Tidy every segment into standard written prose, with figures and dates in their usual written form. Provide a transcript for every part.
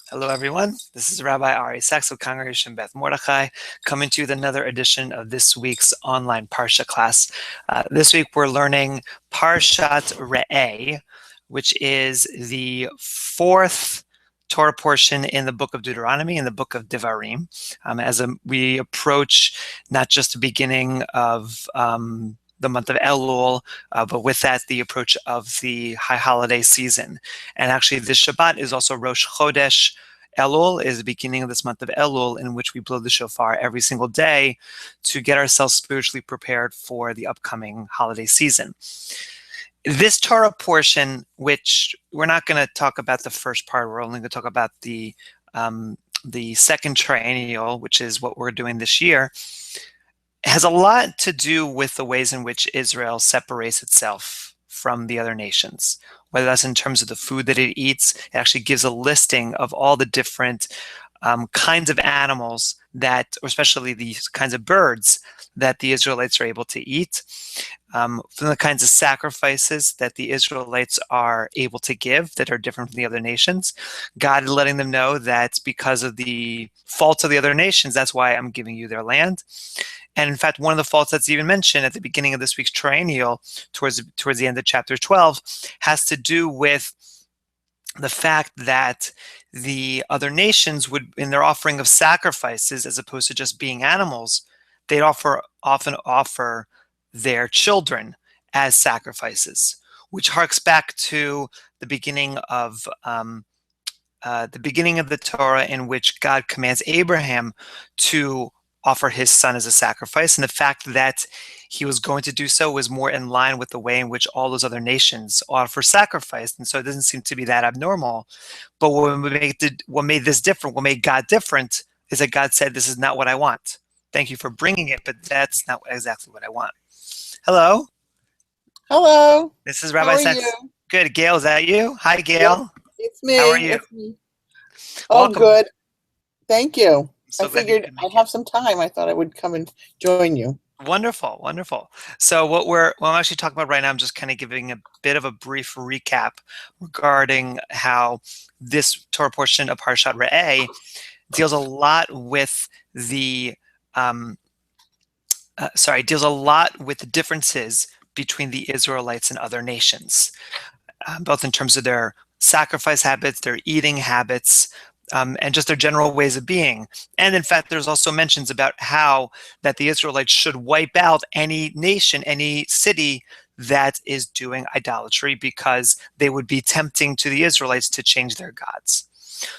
Hello, everyone. This is Rabbi Ari Sachs of Congregation Beth Mordechai coming to you with another edition of this week's online Parsha class. This week we're learning Parshat Re'eh, which is the fourth Torah portion in the book of Deuteronomy, in the book of Devarim, we approach not just the beginning of the month of Elul, but with that, the approach of the high holiday season. And actually, this Shabbat is also Rosh Chodesh. Elul is the beginning of this month of Elul, in which we blow the shofar every single day to get ourselves spiritually prepared for the upcoming holiday season. This Torah portion, which we're not going to talk about the first part, we're only going to talk about the second triennial, which is what we're doing this year, has a lot to do with the ways in which Israel separates itself from the other nations, whether that's in terms of the food that it eats. It actually gives a listing of all the different kinds of animals that, or especially these kinds of birds that the Israelites are able to eat, from the kinds of sacrifices that the Israelites are able to give that are different from the other nations. God is letting them know that because of the faults of the other nations, that's why I'm giving you their land. And in fact, one of the faults that's even mentioned at the beginning of this week's triennial, towards the end of chapter 12, has to do with the fact that the other nations would, in their offering of sacrifices, as opposed to just being animals, they'd often offer their children as sacrifices, which harks back to the beginning of the Torah, in which God commands Abraham to offer his son as a sacrifice. And the fact that he was going to do so was more in line with the way in which all those other nations offer sacrifice. And so it doesn't seem to be that abnormal. But what made this different, what made God different, is that God said, this is not what I want. Thank you for bringing it, but that's not exactly what I want. Hello. Hello. This is How Rabbi are Sachs. you? Good. Gail, is that you? Hi, Gail. It's me. How are you? It's me. Oh, Welcome. good. Thank you. So I glad you figured could make I have some time. I thought I would come and join you. Wonderful, wonderful. So what I'm actually talking about right now, I'm just kind of giving a bit of a brief recap regarding how this Torah portion of Parshat Re'eh deals a lot with the differences between the Israelites and other nations, both in terms of their sacrifice habits, their eating habits, and just their general ways of being. And in fact, there's also mentions about how that the Israelites should wipe out any nation, any city that is doing idolatry, because they would be tempting to the Israelites to change their gods.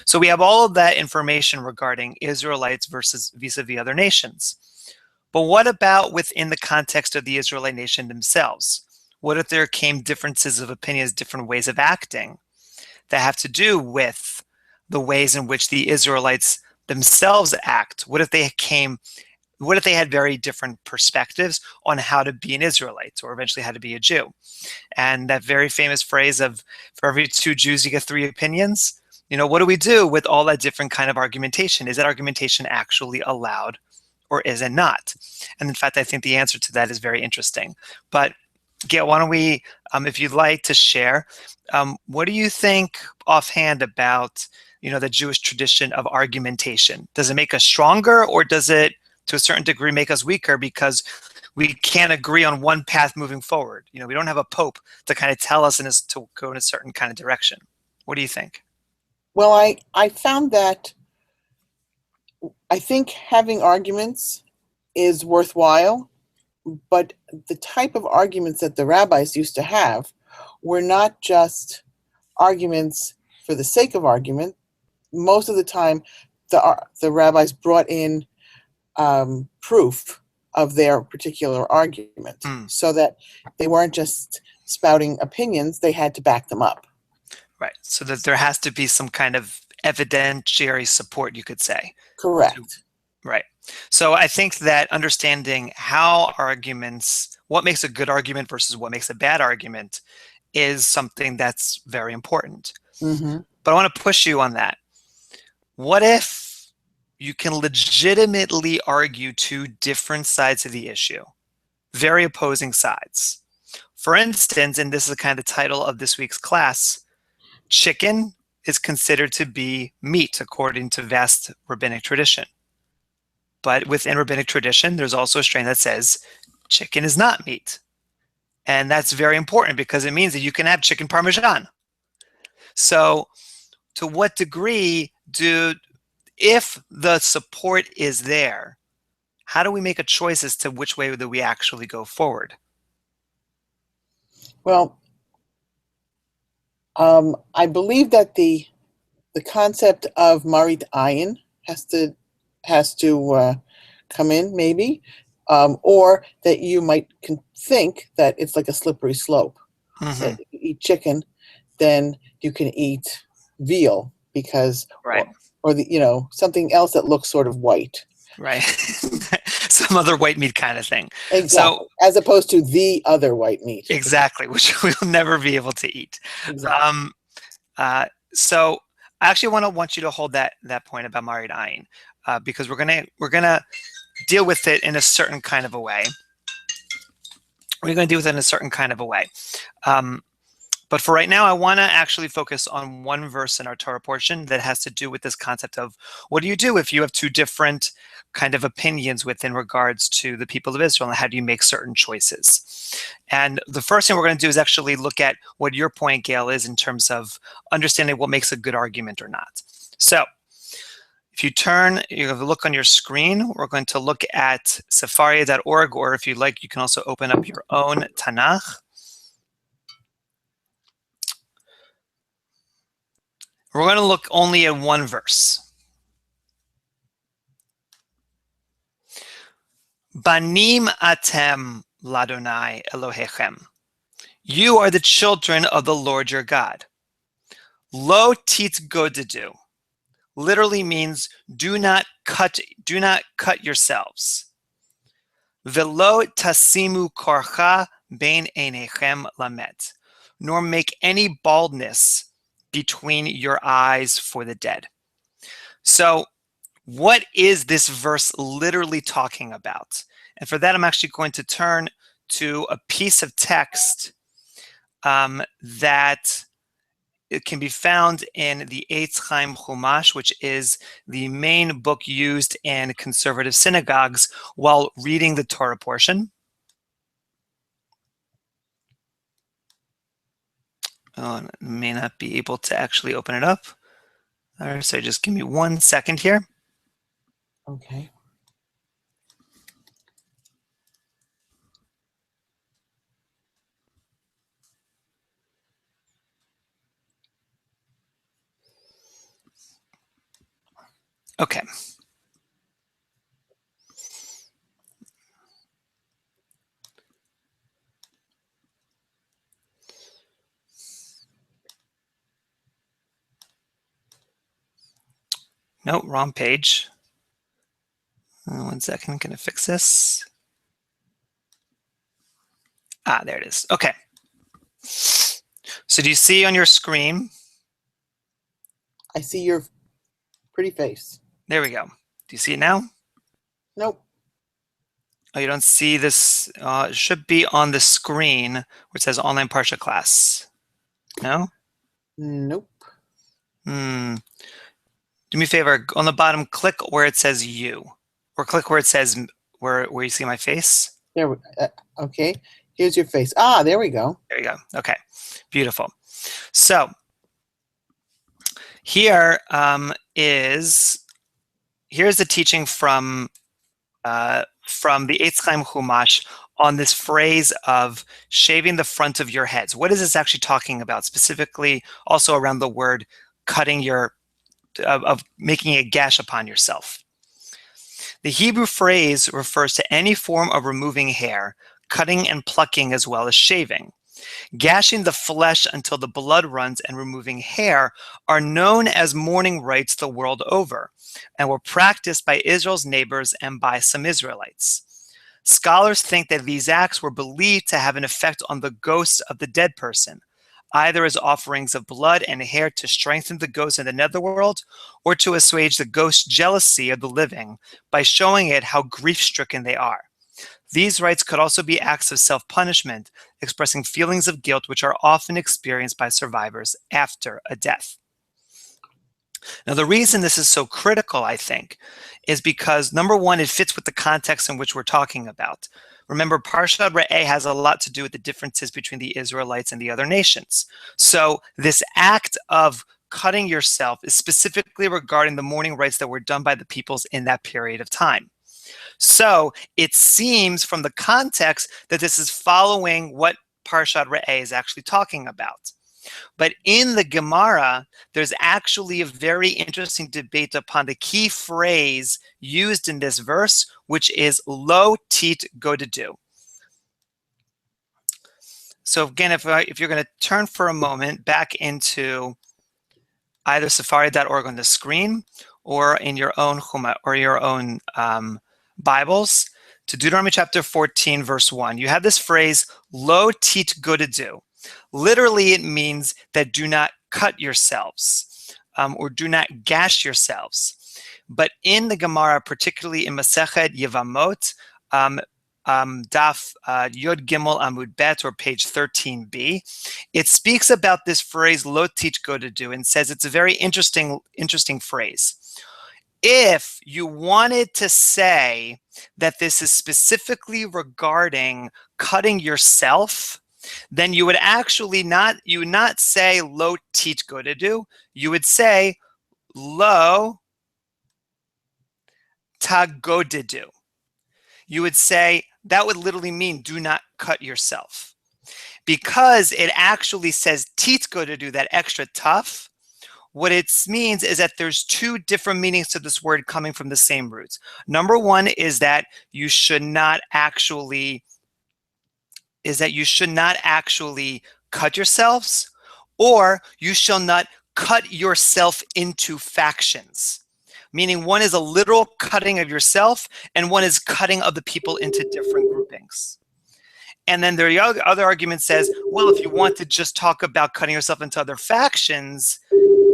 So we have all of that information regarding Israelites vis-a-vis other nations. But what about within the context of the Israelite nation themselves? What if there came differences of opinions, different ways of acting that have to do with the ways in which the Israelites themselves act? What if they had very different perspectives on how to be an Israelite, or eventually how to be a Jew? And that very famous phrase of, for every two Jews, you get three opinions. What do we do with all that different kind of argumentation? Is that argumentation actually allowed, or is it not? And in fact, I think the answer to that is very interesting. But Gail, why don't we, if you'd like to share, what do you think offhand about, the Jewish tradition of argumentation? Does it make us stronger, or does it, to a certain degree, make us weaker because we can't agree on one path moving forward? We don't have a pope to kind of tell us to go in a certain kind of direction. What do you think? Well, I found that I think having arguments is worthwhile, but the type of arguments that the rabbis used to have were not just arguments for the sake of argument. Most of the time, the rabbis brought in proof of their particular argument, so that they weren't just spouting opinions, they had to back them up. Right. So that there has to be some kind of evidentiary support, you could say. Correct. Right. So I think that understanding how what makes a good argument versus what makes a bad argument, is something that's very important. Mm-hmm. But I want to push you on that. What if you can legitimately argue two different sides of the issue, very opposing sides, For instance, and this is kind of the title of this week's class, chicken is considered to be meat according to vast rabbinic tradition. But within rabbinic tradition, there's also a strain that says chicken is not meat. And that's very important because it means that you can have chicken parmesan. So to what degree if the support is there, how do we make a choice as to which way that we actually go forward? Well, I believe that the concept of marit ayin has to come in, maybe, or that you might think that it's like a slippery slope. That if you eat chicken, then you can eat veal because, Right. or the something else that looks sort of white. Right. Some other white meat kind of thing. Exactly. So, as opposed to the other white meat. Exactly, which we'll never be able to eat. Exactly. So I actually want you to hold that point about marit ayin, because we're gonna deal with it in a certain kind of a way. We're going to deal with it in a certain kind of a way. But for right now, I want to actually focus on one verse in our Torah portion that has to do with this concept of what do you do if you have two different kind of opinions within regards to the people of Israel, and how do you make certain choices? And the first thing we're going to do is actually look at what your point, Gail, is in terms of understanding what makes a good argument or not. So if you have a look on your screen, we're going to look at sefaria.org, or if you like, you can also open up your own Tanakh. We're going to look only at one verse. Banim atem ladonai Elohechem. You are the children of the Lord your God. Lo titgodedu literally means do not cut yourselves. Velo tasimu korcha bein einechem lamet. Nor make any baldness between your eyes for the dead. So what is this verse literally talking about? And for that, I'm actually going to turn to a piece of text that it can be found in the Eitz Chaim Chumash, which is the main book used in conservative synagogues while reading the Torah portion. Oh, I may not be able to actually open it up. All right, so just give me 1 second here. Okay. Okay. No, wrong page. 1 second, can I fix this? Ah, there it is. Okay. So do you see on your screen? I see your pretty face. There we go. Do you see it now? Nope. Oh, you don't see this? It should be on the screen where it says online Parsha class. No? Nope. Do me a favor. On the bottom, click where it says you. Or click where it says where you see my face. There. Okay. Here's your face. Ah, there we go. There you go. Okay. Beautiful. So here here's the teaching from the Eitz Chaim Chumash on this phrase of shaving the front of your heads. What is this actually talking about? Specifically, also around the word cutting of making a gash upon yourself. The Hebrew phrase refers to any form of removing hair, cutting and plucking, as well as shaving. Gashing the flesh until the blood runs and removing hair are known as mourning rites the world over, and were practiced by Israel's neighbors and by some Israelites. Scholars think that these acts were believed to have an effect on the ghost of the dead person, either as offerings of blood and hair to strengthen the ghost in the netherworld, or to assuage the ghost's jealousy of the living by showing it how grief-stricken they are. These rites could also be acts of self-punishment, expressing feelings of guilt which are often experienced by survivors after a death. Now, the reason this is so critical, I think, is because, number one, it fits with the context in which we're talking about. Remember, Parshat Re'eh has a lot to do with the differences between the Israelites and the other nations. So this act of cutting yourself is specifically regarding the mourning rites that were done by the peoples in that period of time. So it seems from the context that this is following what Parshat Re'eh is actually talking about. But in the Gemara, there's actually a very interesting debate upon the key phrase used in this verse, which is lo tit godedu. So again, if you're going to turn for a moment back into either Safari.org on the screen or in your own Chuma or your own Bibles, to Deuteronomy chapter 14, verse 1, you have this phrase, lo tit godedu. Literally, it means that do not cut yourselves or do not gash yourselves. But in the Gemara, particularly in Masechet Yevamot, Daf Yod Gimel Amud Bet, or page 13b, it speaks about this phrase lo tit godedu and says it's a very interesting phrase. If you wanted to say that this is specifically regarding cutting yourself, then you would actually not say lo tit godedu, you would say lo tagodedu. You would say that would literally mean do not cut yourself. Because it actually says tit godedu, that extra tough, what it means is that there's two different meanings to this word coming from the same roots. Number one is that you should not actually cut yourselves, or you shall not cut yourself into factions. Meaning one is a literal cutting of yourself, and one is cutting of the people into different groupings. And then the other argument says, well, if you want to just talk about cutting yourself into other factions,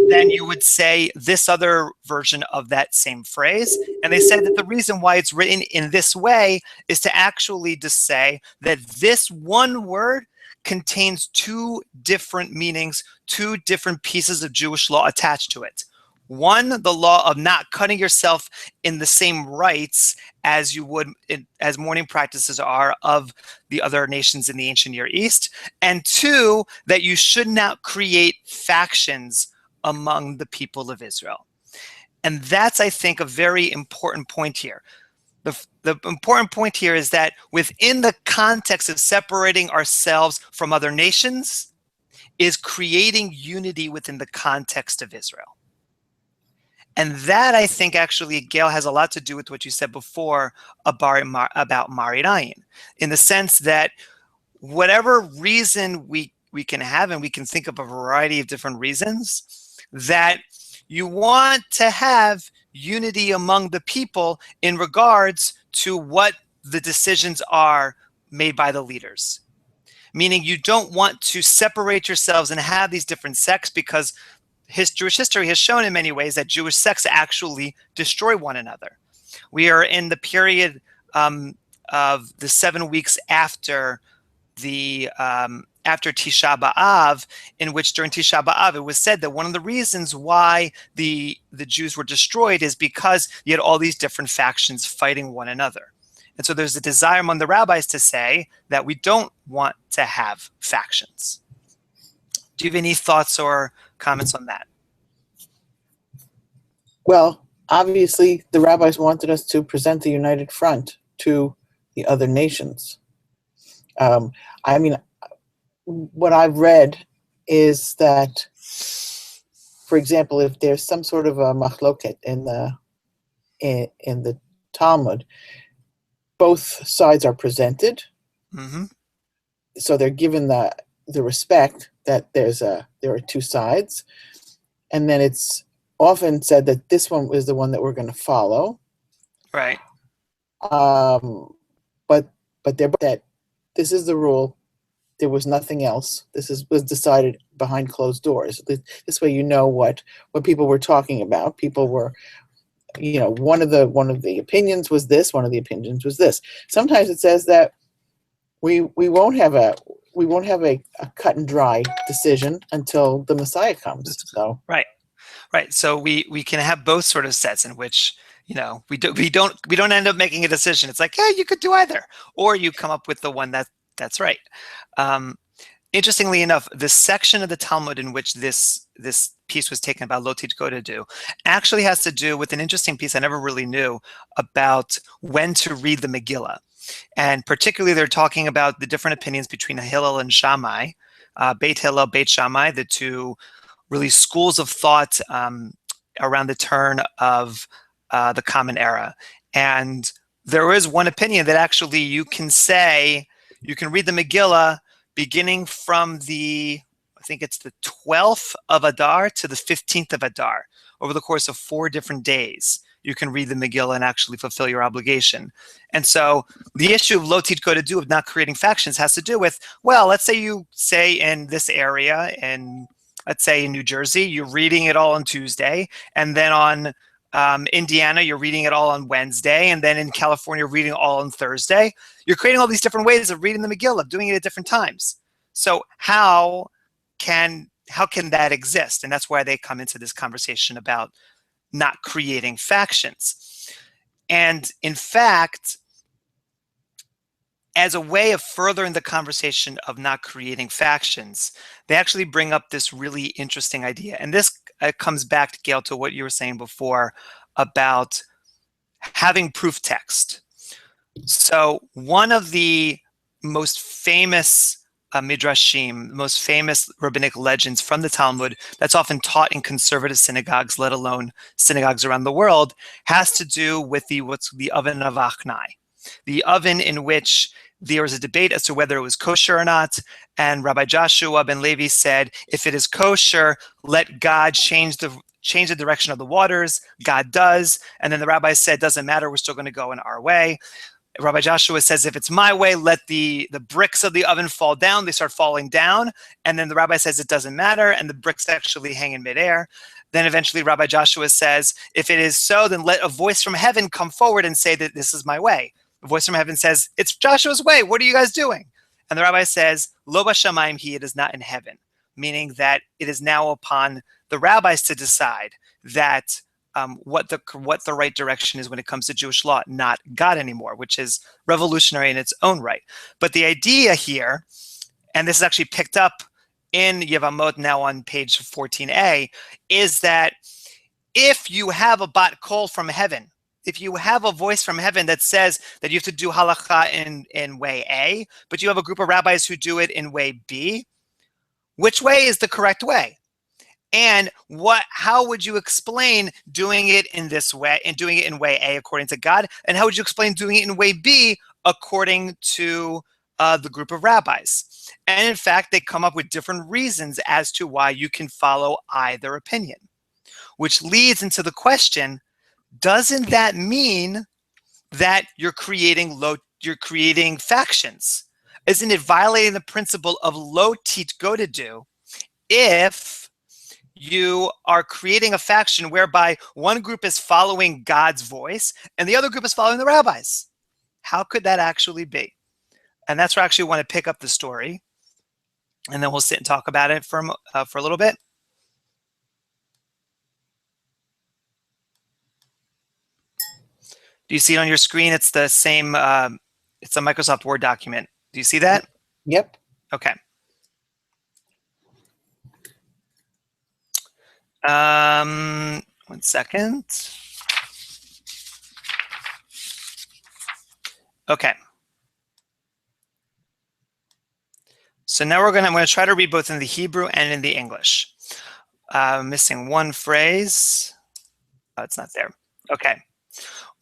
then you would say this other version of that same phrase. And they said that the reason why it's written in this way is to actually just say that this one word contains two different meanings, two different pieces of Jewish law attached to it. One, the law of not cutting yourself in the same rites as you would, as mourning practices are of the other nations in the ancient Near East. And two, that you should not create factions among the people of Israel. And that's, I think, a very important point here. The important point here is that within the context of separating ourselves from other nations is creating unity within the context of Israel. And that, I think, actually, Gail, has a lot to do with what you said before about Marit Ayin, in the sense that whatever reason we can have, and we can think of a variety of different reasons, that you want to have unity among the people in regards to what the decisions are made by the leaders. Meaning you don't want to separate yourselves and have these different sects, because Jewish history has shown in many ways that Jewish sects actually destroy one another. We are in the period of the 7 weeks after after Tisha B'Av, in which during Tisha B'Av it was said that one of the reasons why the Jews were destroyed is because you had all these different factions fighting one another. And so there's a desire among the rabbis to say that we don't want to have factions. Do you have any thoughts or comments on that? Well, obviously, the rabbis wanted us to present the united front to the other nations. I mean, what I've read is that, for example, if there's some sort of a machloket in the Talmud, both sides are presented. Mm-hmm. So they're given the respect that there are two sides, and then it's often said that this one is the one that we're going to follow. Right. But that this is the rule. There was nothing else. This was decided behind closed doors. This way, you know what people were talking about. People were, one of the opinions was this. One of the opinions was this. Sometimes it says that we won't have we won't have a cut and dry decision until the Messiah comes. So Right. Right. So we can have both sort of sets in which, we don't end up making a decision. It's like, yeah, you could do either, or you come up with the one that's right. Interestingly enough, the section of the Talmud in which this piece was taken about Lo Titgodedu actually has to do with an interesting piece I never really knew about when to read the Megillah. And particularly, they're talking about the different opinions between Hillel and Shammai, Beit Hillel, Beit Shammai, the two really schools of thought around the turn of the Common Era. And there is one opinion that actually you can read the Megillah beginning from I think it's the 12th of Adar to the 15th of Adar. Over the course of 4 different days, you can read the Megillah and actually fulfill your obligation. And so the issue of Lo Titgodedu, of not creating factions, has to do with, well, let's say you say in this area, and let's say in New Jersey, you're reading it all on Tuesday, and then on Indiana, you're reading it all on Wednesday, and then in California, you're reading it all on Thursday. You're creating all these different ways of reading the Megillah, doing it at different times. So how can that exist? And that's why they come into this conversation about not creating factions. And in fact, as a way of furthering the conversation of not creating factions, they actually bring up this really interesting idea. And this comes back, Gail, to what you were saying before about having proof text. So one of the most famous midrashim, most famous rabbinic legends from the Talmud that's often taught in conservative synagogues, let alone synagogues around the world, has to do with the oven of Achnai, the oven in which there was a debate as to whether it was kosher or not. And Rabbi Joshua ben Levi said, if it is kosher, let God change the direction of the waters. God does. And then the rabbi said, doesn't matter, we're still going to go in our way. Rabbi Joshua says, if it's my way, let the bricks of the oven fall down. They start falling down. And then the rabbi says, it doesn't matter. And the bricks actually hang in midair. Then eventually Rabbi Joshua says, if it is so, then let a voice from heaven come forward and say that this is my way. The voice from heaven says, it's Joshua's way. What are you guys doing? And the rabbi says, Lo b'shamayim hi, it is not in heaven, meaning that it is now upon the rabbis to decide that what the right direction is when it comes to Jewish law, not God anymore, which is revolutionary in its own right. But the idea here, and this is actually picked up in Yevamot now on page 14a, is that if you have a bat kol from heaven, if you have a voice from heaven that says that you have to do halakha in way A, but you have a group of rabbis who do it in way B, which way is the correct way? And how would you explain doing it in this way and doing it in way A according to God? And how would you explain doing it in way B according to the group of rabbis? And in fact, they come up with different reasons as to why you can follow either opinion, which leads into the question, doesn't that mean that you're creating factions? Isn't it violating the principle of Lo Titgodedu if you are creating a faction whereby one group is following God's voice and the other group is following the rabbis? How could that actually be? And that's where I actually want to pick up the story, and then we'll sit and talk about it for a little bit. Do you see it on your screen? It's the same, it's a Microsoft Word document. Do you see that? Yep. Okay. One second. Okay. So now I'm going to try to read both in the Hebrew and in the English. Missing one phrase. Oh, it's not there. Okay.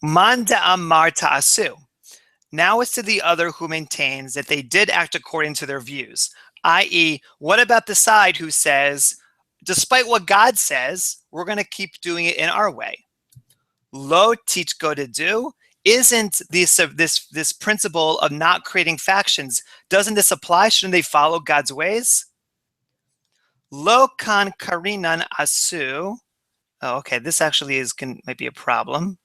Man da'amar ta'asu. Now it's to the other who maintains that they did act according to their views, i.e., what about the side who says, despite what God says, we're going to keep doing it in our way? Lo titgodedu, isn't this principle of not creating factions, doesn't this apply? Shouldn't they follow God's ways? Lo kan karinan asu. Oh, okay, this actually might be a problem.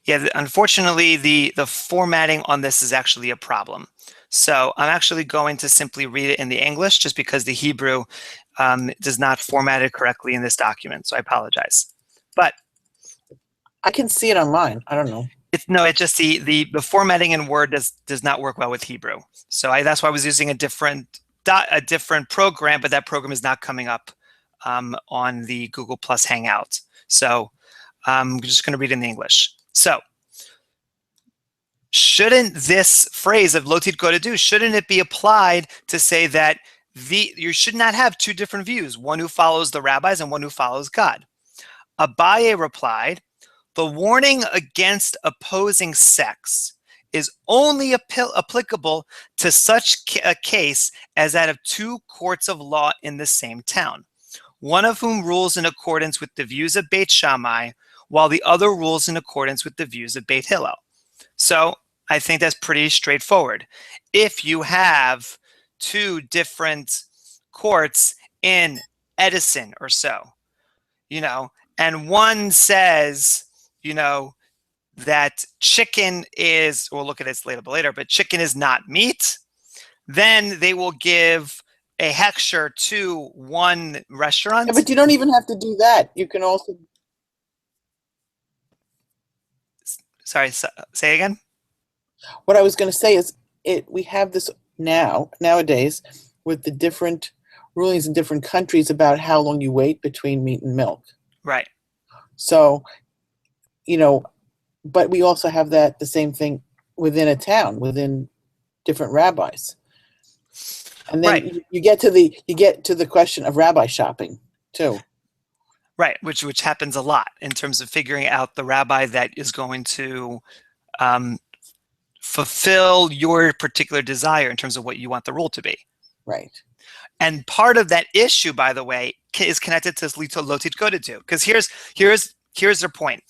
Yeah, unfortunately, the formatting on this is actually a problem. So I'm actually going to simply read it in the English just because the Hebrew does not format it correctly in this document. So I apologize. But I can see it online. I don't know. it's just the formatting in Word does not work well with Hebrew. So that's why I was using a different program, but that program is not coming up on the Google Plus Hangout. So I'm just going to read in the English. So shouldn't this phrase of lo titkodedu, shouldn't it be applied to say that you should not have two different views, one who follows the rabbis and one who follows God? Abaye replied, the warning against opposing sects is only applicable to such a case as that of two courts of law in the same town, one of whom rules in accordance with the views of Beit Shammai, while the other rules in accordance with the views of Beit Hillel. So I think that's pretty straightforward. If you have two different courts in Edison or so, and one says, that chicken is, we'll look at this later, but chicken is not meat, then they will give a hechsher to one restaurant. Yeah, but you don't even have to do that. You can also. Sorry, say again? What I was going to say is we have this nowadays with the different rulings in different countries about how long you wait between meat and milk. Right. So, but we also have the same thing within a town, within different rabbis. And then right. you get to the question of rabbi shopping too. Right, which happens a lot in terms of figuring out the rabbi that is going to fulfill your particular desire in terms of what you want the rule to be. Right. And part of that issue, by the way, is connected to lo titkodedu, because here's their point.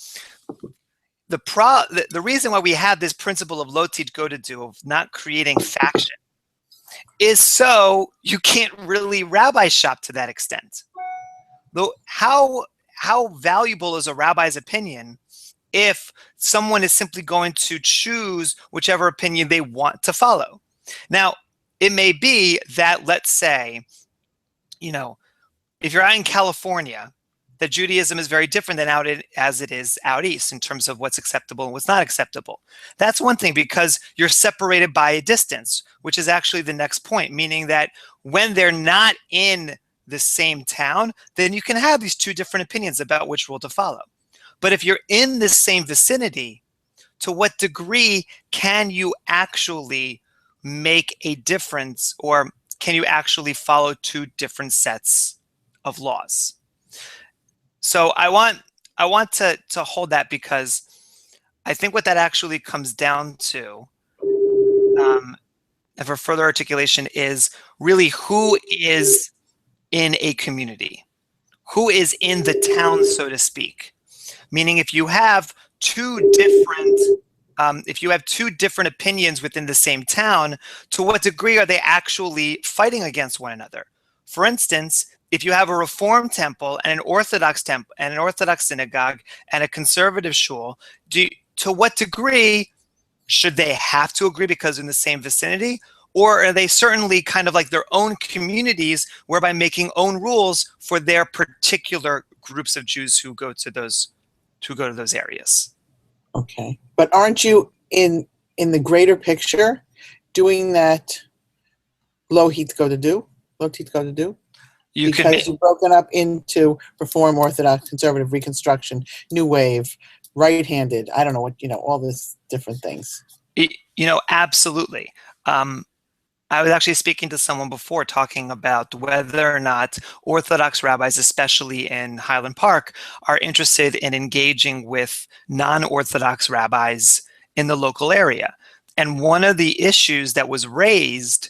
The reason why we have this principle of lo titkodedu, of not creating faction, is so you can't really rabbi shop to that extent. Though how valuable is a rabbi's opinion if someone is simply going to choose whichever opinion they want to follow? Now, it may be that, let's say, if you're out in California, that Judaism is very different than as it is out east in terms of what's acceptable and what's not acceptable. That's one thing, because you're separated by a distance, which is actually the next point, meaning that when they're not in the same town, then you can have these two different opinions about which rule to follow. But if you're in the same vicinity, to what degree can you actually make a difference, or can you actually follow two different sets of laws? So I want to hold that, because I think what that actually comes down to, and for further articulation, is really who is in a community, who is in the town, so to speak. Meaning, if you have two different opinions within the same town, to what degree are they actually fighting against one another? For instance, if you have a Reform temple and an Orthodox temple and an Orthodox synagogue and a conservative shul, to what degree should they have to agree because they're in the same vicinity? Or are they certainly kind of like their own communities, whereby making own rules for their particular groups of Jews who go to those areas? Okay, but aren't you in the greater picture doing that lo titkodedu? Because you've broken up into Reform, Orthodox, Conservative, Reconstruction, New Wave, right-handed. I don't know what, all these different things. Absolutely. I was actually speaking to someone before, talking about whether or not Orthodox rabbis, especially in Highland Park, are interested in engaging with non-Orthodox rabbis in the local area. And one of the issues that was raised,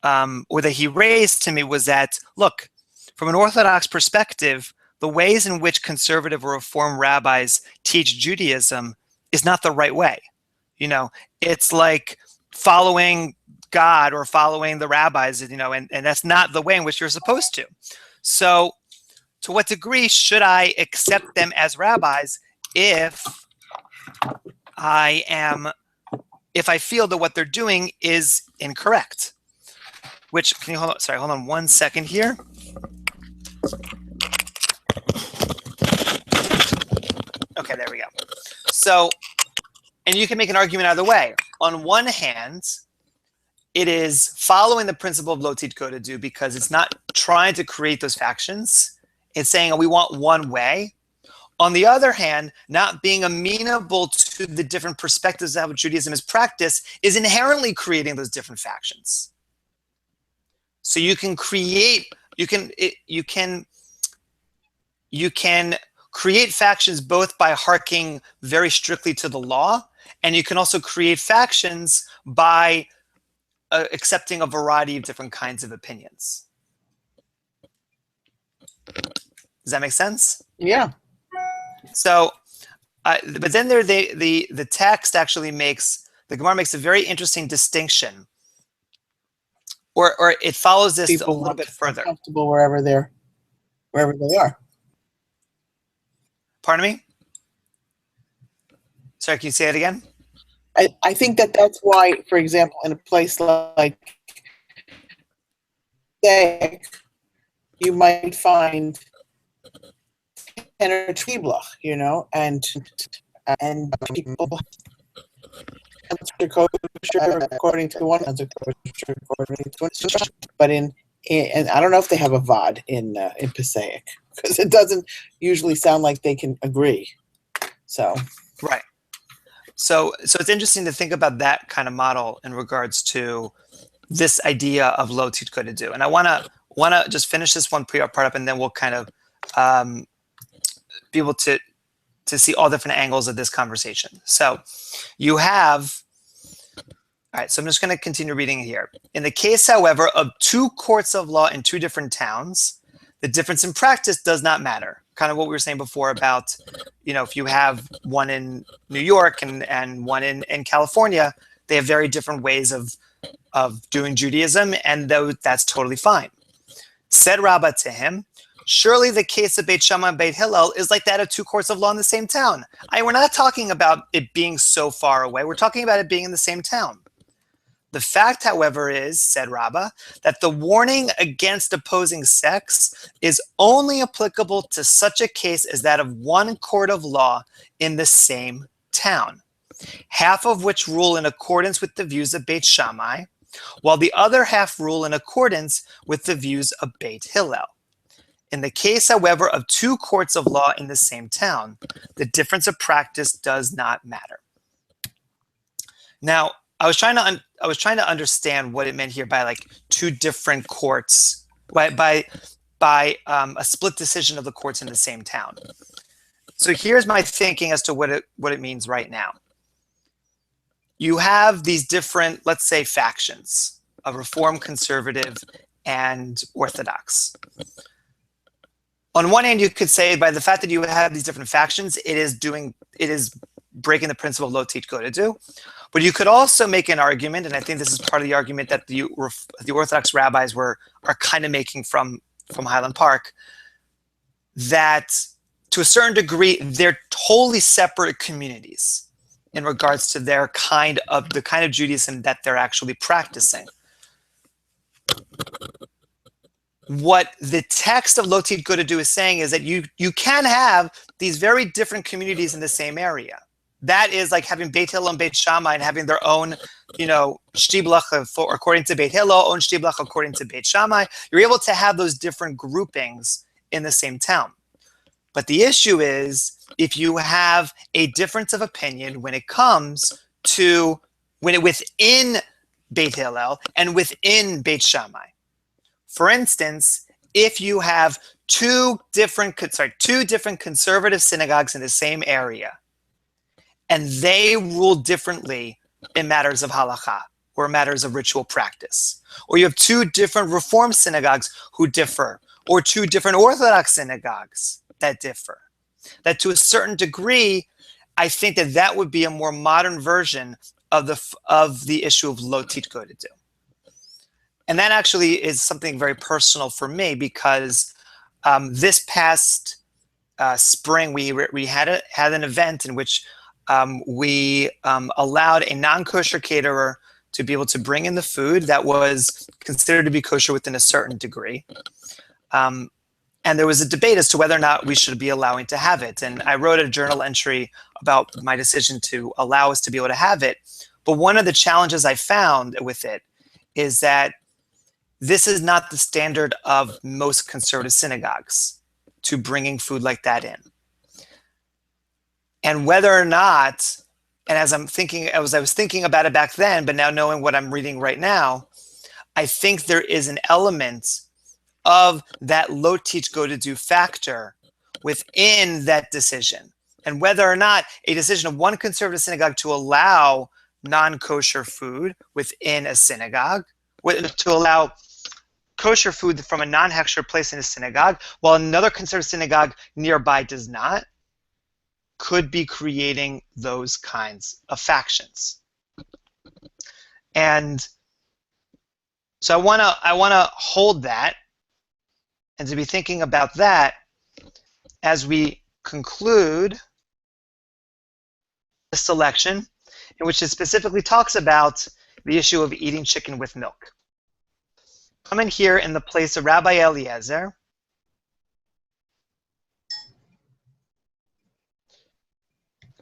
or that he raised to me, was that, look, from an Orthodox perspective, the ways in which conservative or Reform rabbis teach Judaism is not the right way. It's like following God or following the rabbis, and that's not the way in which you're supposed to. So to what degree should I accept them as rabbis if if I feel that what they're doing is incorrect. Which, can you hold on? Sorry, hold on 1 second here. Okay, there we go. So, and you can make an argument either way. On one hand, it is following the principle of lo titkodedu because it's not trying to create those factions. It's saying, oh, we want one way. On the other hand, not being amenable to the different perspectives of how Judaism is practiced is inherently creating those different factions. So you can create, you can create factions both by hearkening very strictly to the law, and you can also create factions by accepting a variety of different kinds of opinions. Does that make sense? Yeah. So, but then there, the text actually makes, the Gemara makes a very interesting distinction, or it follows this People a little bit further. Comfortable wherever they are. Pardon me? Sorry, can you say it again? I think that's why, for example, in a place like Day, you might find 10 or 20 blach, you know, and people kosher according to one, kosher according to another. But and I don't know if they have a vod in Passaic, because it doesn't usually sound like they can agree. So right. So it's interesting to think about that kind of model in regards to this idea of lo titkodedu. And I want to just finish this one part up, and then we'll kind of be able to see all different angles of this conversation. So you have, all right, so I'm just going to continue reading here. In the case, however, of two courts of law in two different towns, the difference in practice does not matter. Kind of what we were saying before about, you know, if you have one in New York and one in California, they have very different ways of doing Judaism, and that's totally fine. Said Rabbah to him, surely the case of Beit Shammai and Beit Hillel is like that of two courts of law in the same town. We're not talking about it being so far away. We're talking about it being in the same town. The fact, however, is, said Rabbah, that the warning against opposing sex is only applicable to such a case as that of one court of law in the same town, half of which rule in accordance with the views of Beit Shammai, while the other half rule in accordance with the views of Beit Hillel. In the case, however, of two courts of law in the same town, the difference of practice does not matter. Now, I was trying to understand what it meant here by like two different courts, by a split decision of the courts in the same town. So here's my thinking as to what it means right now. You have these different, let's say, factions of Reform, Conservative, and Orthodox. On one hand, you could say by the fact that you have these different factions, it is breaking the principle of lo titkodedu. But you could also make an argument, and I think this is part of the argument that the Orthodox rabbis are kind of making from Highland Park, that to a certain degree, they're totally separate communities in regards to the kind of Judaism that they're actually practicing. What the text of lo titkodedu is saying is that you can have these very different communities in the same area. That is like having Beit Hillel and Beit Shammai and having their own, you know, shtiblach according to Beit Hillel, own shtiblach according to Beit Shammai. You're able to have those different groupings in the same town. But the issue is if you have a difference of opinion when it comes to within Beit Hillel and within Beit Shammai. For instance, if you have two different conservative synagogues in the same area, and they rule differently in matters of halakha or matters of ritual practice, or you have two different Reform synagogues who differ, or two different Orthodox synagogues that differ, that to a certain degree, I think that would be a more modern version of the issue of lo titkodedu. And that actually is something very personal for me because this past spring we had an event in which we allowed a non-kosher caterer to be able to bring in the food that was considered to be kosher within a certain degree. And there was a debate as to whether or not we should be allowing to have it. And I wrote a journal entry about my decision to allow us to be able to have it. But one of the challenges I found with it is that this is not the standard of most conservative synagogues to bringing food like that in. And whether or not, and as I was thinking about it back then, but now knowing what I'm reading right now, I think there is an element of that lo teach go to do factor within that decision. And whether or not a decision of one conservative synagogue to allow non-kosher food within a synagogue, to allow kosher food from a non-hechsher place in a synagogue, while another conservative synagogue nearby does not, could be creating those kinds of factions. And so I wanna hold that and to be thinking about that as we conclude the selection, in which it specifically talks about the issue of eating chicken with milk. Come in here in the place of Rabbi Eliezer.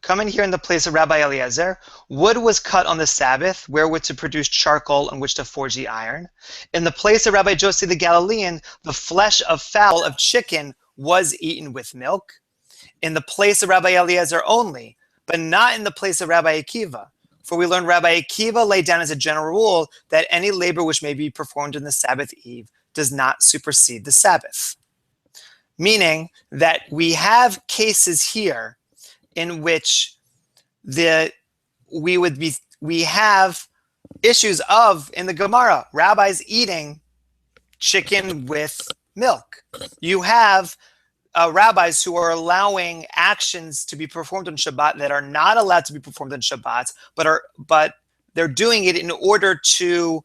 Come in here in the place of Rabbi Eliezer. Wood was cut on the Sabbath, wherewith to produce charcoal on which to forge the iron. In the place of Rabbi Josi the Galilean, the flesh of fowl, of chicken, was eaten with milk. In the place of Rabbi Eliezer only, but not in the place of Rabbi Akiva. For we learn Rabbi Akiva laid down as a general rule that any labor which may be performed in the Sabbath eve does not supersede the Sabbath. Meaning that we have cases here in which we have issues of, in the Gemara, rabbis eating chicken with milk. You have rabbis who are allowing actions to be performed on Shabbat that are not allowed to be performed on Shabbat, but they're doing it in order to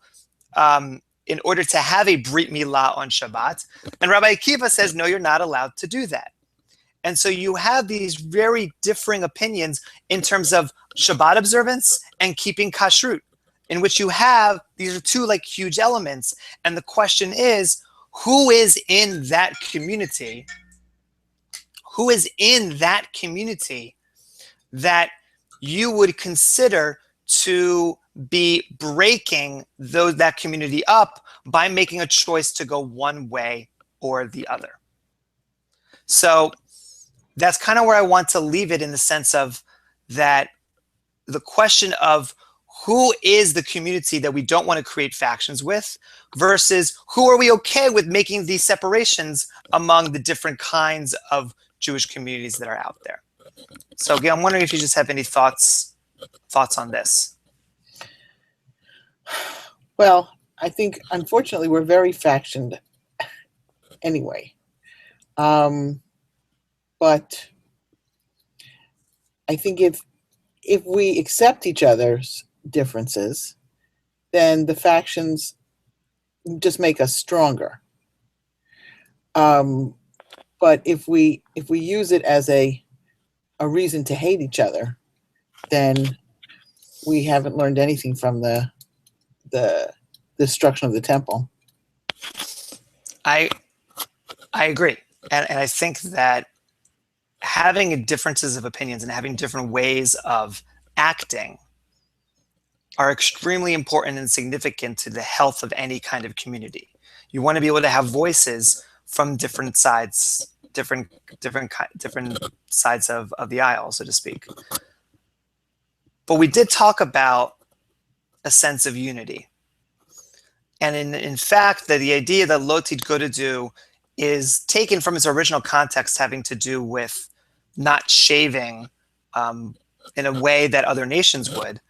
have a Brit Milah on Shabbat. And Rabbi Akiva says, no, you're not allowed to do that. And so you have these very differing opinions in terms of Shabbat observance and keeping kashrut, in which you have, these are two like huge elements. And the question is, who is in that community? Who is in that community that you would consider to be breaking that community up by making a choice to go one way or the other? So that's kind of where I want to leave it, in the sense of that the question of who is the community that we don't want to create factions with versus who are we okay with making these separations among the different kinds of Jewish communities that are out there. So again, I'm wondering if you just have any thoughts on this. Well, I think unfortunately we're very factioned anyway. But I think if we accept each other's differences, then the factions just make us stronger. But if we use it as a reason to hate each other, then we haven't learned anything from the destruction of the temple. I agree, and I think that having differences of opinions and having different ways of acting are extremely important and significant to the health of any kind of community. You want to be able to have voices from different sides, different sides of the aisle, so to speak. But we did talk about a sense of unity. And in fact, that the idea that lo titgodedu is taken from its original context, having to do with not shaving in a way that other nations would,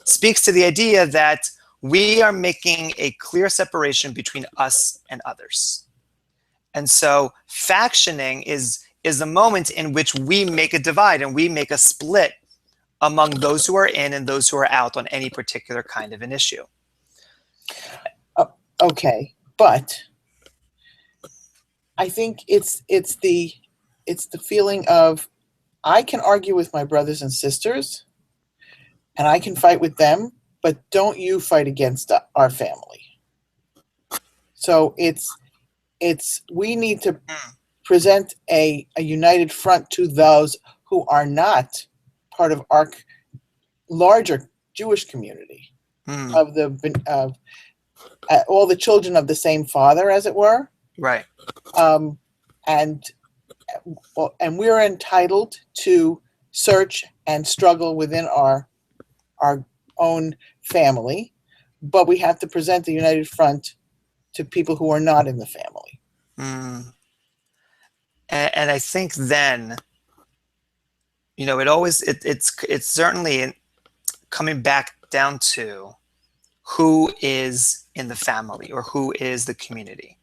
speaks to the idea that we are making a clear separation between us and others. And so factioning is the moment in which we make a divide and we make a split among those who are in and those who are out on any particular kind of an issue. Okay, but I think it's the feeling of I can argue with my brothers and sisters, and I can fight with them, but don't you fight against our family. So we need to present a united front to those who are not part of our larger Jewish community of all the children of the same father, as it were. Right. And we're entitled to search and struggle within our own family, but we have to present the united front to people who are not in the family. And I think then, it's certainly coming back down to who is in the family or who is the community.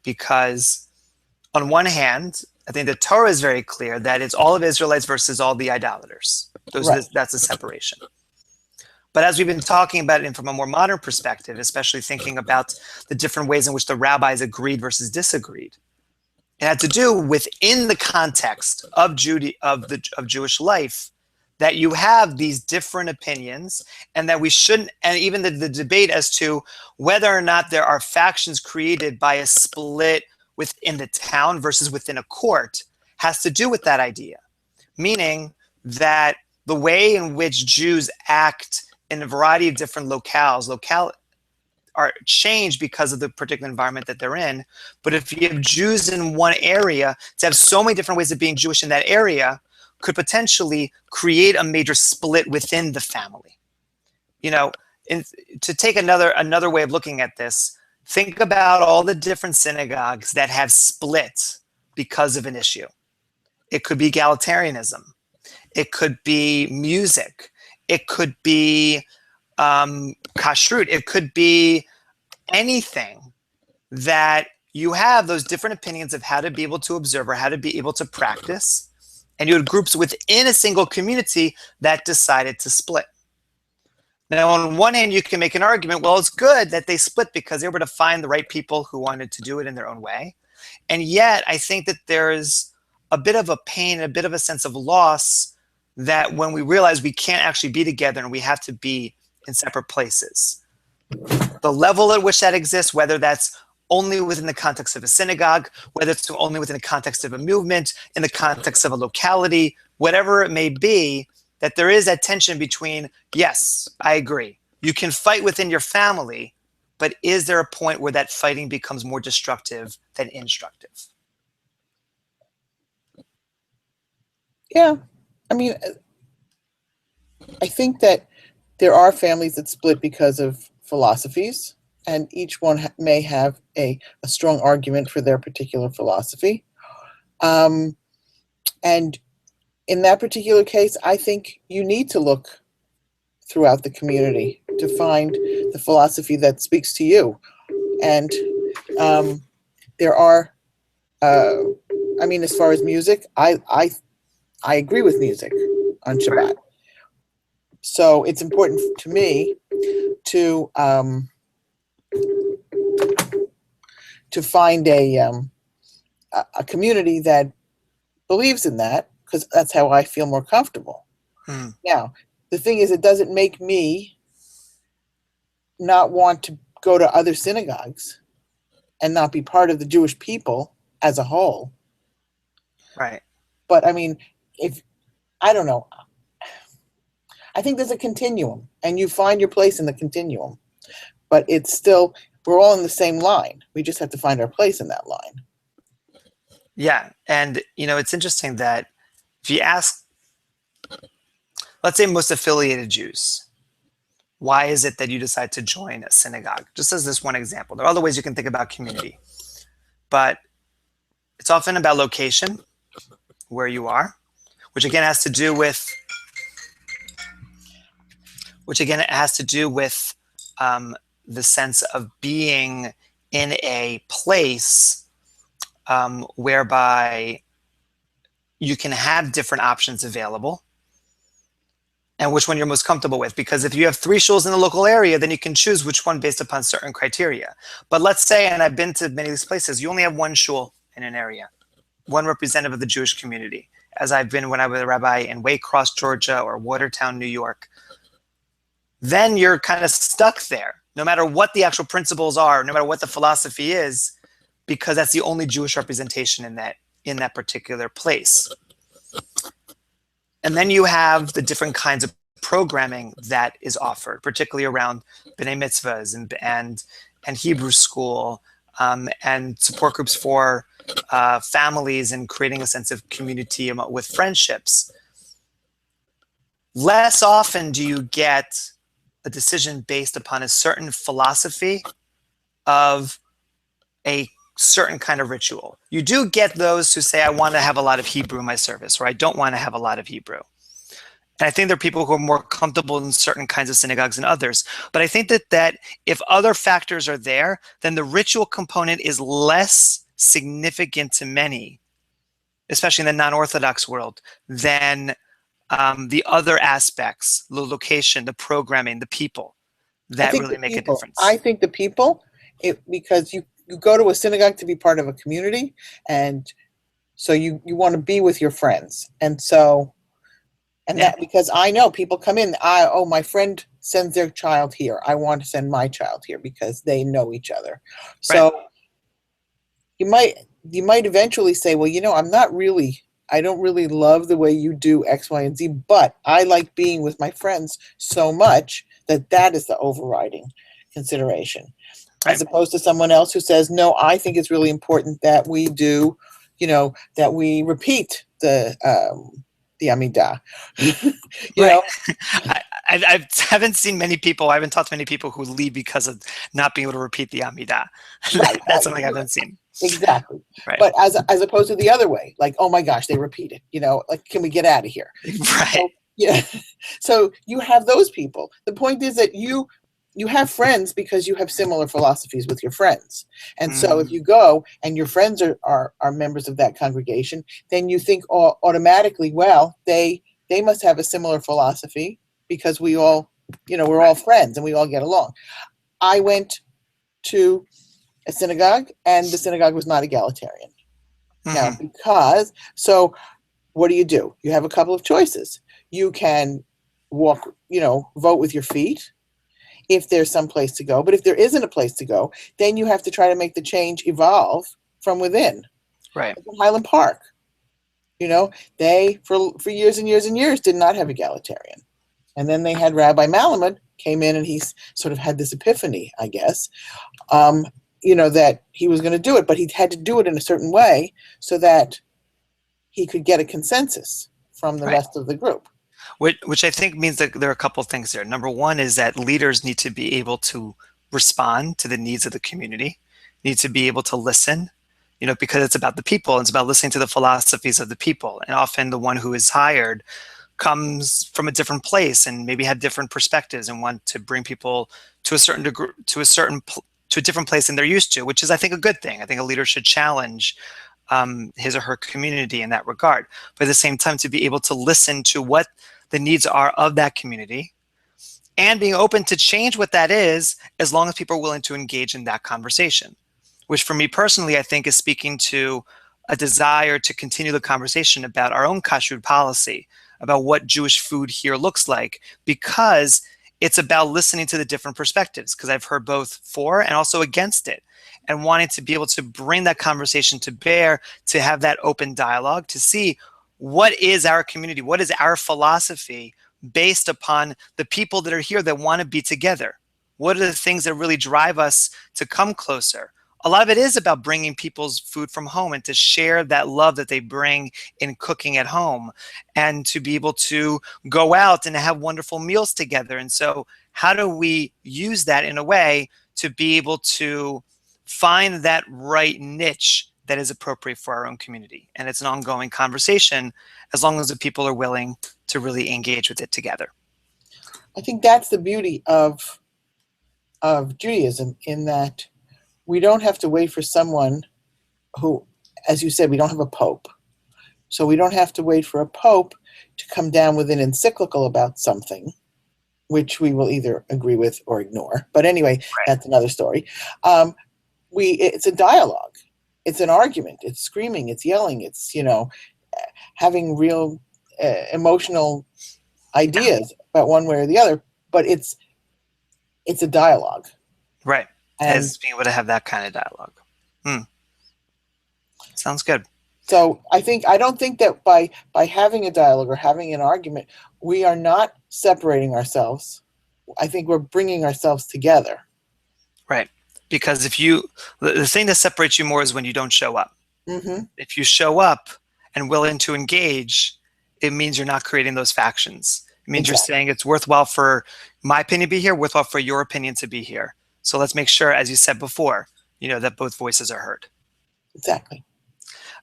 Because on one hand, I think the Torah is very clear that it's all of Israelites versus all the idolaters. Right. That's a separation. But as we've been talking about it from a more modern perspective, especially thinking about the different ways in which the rabbis agreed versus disagreed, it had to do within the context of Jewish life, that you have these different opinions, and that we shouldn't, and even the debate as to whether or not there are factions created by a split within the town versus within a court has to do with that idea. Meaning that the way in which Jews act in a variety of different locales are changed because of the particular environment that they're in. But if you have Jews in one area, to have so many different ways of being Jewish in that area could potentially create a major split within the family. To take another way of looking at this, think about all the different synagogues that have split because of an issue. It could be egalitarianism. It could be music. It could be kashrut. It could be anything that you have those different opinions of how to be able to observe or how to be able to practice. And you had groups within a single community that decided to split. Now, on one hand, you can make an argument, well, it's good that they split because they were able to find the right people who wanted to do it in their own way. And yet, I think that there's a bit of a pain, a bit of a sense of loss that when we realize we can't actually be together and we have to be in separate places. The level at which that exists, whether that's only within the context of a synagogue, whether it's only within the context of a movement, in the context of a locality, whatever it may be, that there is that tension between, yes, I agree, you can fight within your family, but is there a point where that fighting becomes more destructive than instructive? Yeah. I mean, I think that there are families that split because of philosophies, and each one may have a strong argument for their particular philosophy. And in that particular case, I think you need to look throughout the community to find the philosophy that speaks to you. And there are, as far as music, I agree with music on Shabbat. So it's important to me to find a community that believes in that, because that's how I feel more comfortable. Now, the thing is, it doesn't make me not want to go to other synagogues and not be part of the Jewish people as a whole. Right. But I mean, I don't know. I think there's a continuum, and you find your place in the continuum. But it's still, we're all in the same line. We just have to find our place in that line. Yeah, and it's interesting that if you ask, let's say most affiliated Jews, why is it that you decide to join a synagogue? Just as this one example. There are other ways you can think about community, but it's often about location, where you are, which again has to do with the sense of being in a place whereby you can have different options available and which one you're most comfortable with. Because if you have 3 shuls in the local area, then you can choose which one based upon certain criteria. But let's say, and I've been to many of these places, you only have 1 shul in an area, one representative of the Jewish community as I've been when I was a rabbi in Waycross, Georgia, or Watertown, New York, then you're kind of stuck there, no matter what the actual principles are, no matter what the philosophy is, because that's the only Jewish representation in that particular place. And then you have the different kinds of programming that is offered, particularly around B'nai Mitzvahs and Hebrew school, and support groups for families and creating a sense of community with friendships. Less often do you get a decision based upon a certain philosophy of a certain kind of ritual. You do get those who say, I want to have a lot of Hebrew in my service, or I don't want to have a lot of Hebrew. And I think there are people who are more comfortable in certain kinds of synagogues than others. But I think that if other factors are there, then the ritual component is less significant to many, especially in the non-Orthodox world, than the other aspects, the location, the programming, the people, that really make a difference. I think the people, because you go to a synagogue to be part of a community, and so you want to be with your friends. And so, that, because I know people come in, my friend sends their child here. I want to send my child here because they know each other. So you might eventually say, well, I don't really love the way you do X, Y, and Z, but I like being with my friends so much that is the overriding consideration. Right. As opposed to someone else who says, no, I think it's really important that we do, that we repeat the Amidah. you know? I haven't seen many people, I haven't talked to many people who leave because of not being able to repeat the Amidah. Right. That's something I haven't seen. Exactly. Right. But as opposed to the other way, like, oh my gosh, they repeat it, like, can we get out of here? Right. So you have those people. The point is that you have friends because you have similar philosophies with your friends. And so if you go and your friends are members of that congregation, then you think automatically, well, they must have a similar philosophy because we all, we're all friends and we all get along. I went to a synagogue and the synagogue was not egalitarian. Now, so what do? You have a couple of choices. You can walk, vote with your feet if there's some place to go. But if there isn't a place to go, then you have to try to make the change evolve from within. Right. Like in Highland Park, they, for years and years and years, did not have egalitarian. And then they had Rabbi Malamud came in and he sort of had this epiphany, I guess, that he was going to do it, but he had to do it in a certain way so that he could get a consensus from the rest of the group. Which I think means that there are a couple of things there. Number one is that leaders need to be able to respond to the needs of the community, need to be able to listen, because it's about the people. It's about listening to the philosophies of the people. And often the one who is hired comes from a different place and maybe have different perspectives and want to bring people to a certain degree, to a different place than they're used to, which is, I think, a good thing. I think a leader should challenge his or her community in that regard. But at the same time, to be able to listen to what the needs are of that community and being open to change what that is, as long as people are willing to engage in that conversation, which for me personally, I think is speaking to a desire to continue the conversation about our own kashrut policy, about what Jewish food here looks like, because it's about listening to the different perspectives, because I've heard both for and also against it, and wanting to be able to bring that conversation to bear, to have that open dialogue, to see what is our community, what is our philosophy based upon the people that are here that want to be together. What are the things that really drive us to come closer? A lot of it is about bringing people's food from home and to share that love that they bring in cooking at home, and to be able to go out and have wonderful meals together. And so how do we use that in a way to be able to find that right niche that is appropriate for our own community? And it's an ongoing conversation as long as the people are willing to really engage with it together. I think that's the beauty of Judaism, in that we don't have to wait for someone who, as you said, we don't have a pope. So we don't have to wait for a pope to come down with an encyclical about something, which we will either agree with or ignore. But anyway, That's another story. It's a dialogue. It's an argument. It's screaming. It's yelling. It's, having real emotional ideas about one way or the other, but it's a dialogue. Right. And As being able to have that kind of dialogue. Sounds good. so I don't think that by having a dialogue or having an argument, we are not separating ourselves. I think we're bringing ourselves together. Right. Because if you, the thing that separates you more is when you don't show up. Mm-hmm. If you show up and willing to engage, it means you're not creating those factions. It means you're saying it's worthwhile for my opinion to be here, worthwhile for your opinion to be here. So let's make sure, as you said before, that both voices are heard. Exactly.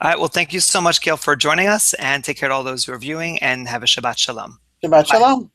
All right. Well, thank you so much, Gail, for joining us, and take care of all those who are viewing, and have a Shabbat Shalom. Shabbat Shalom.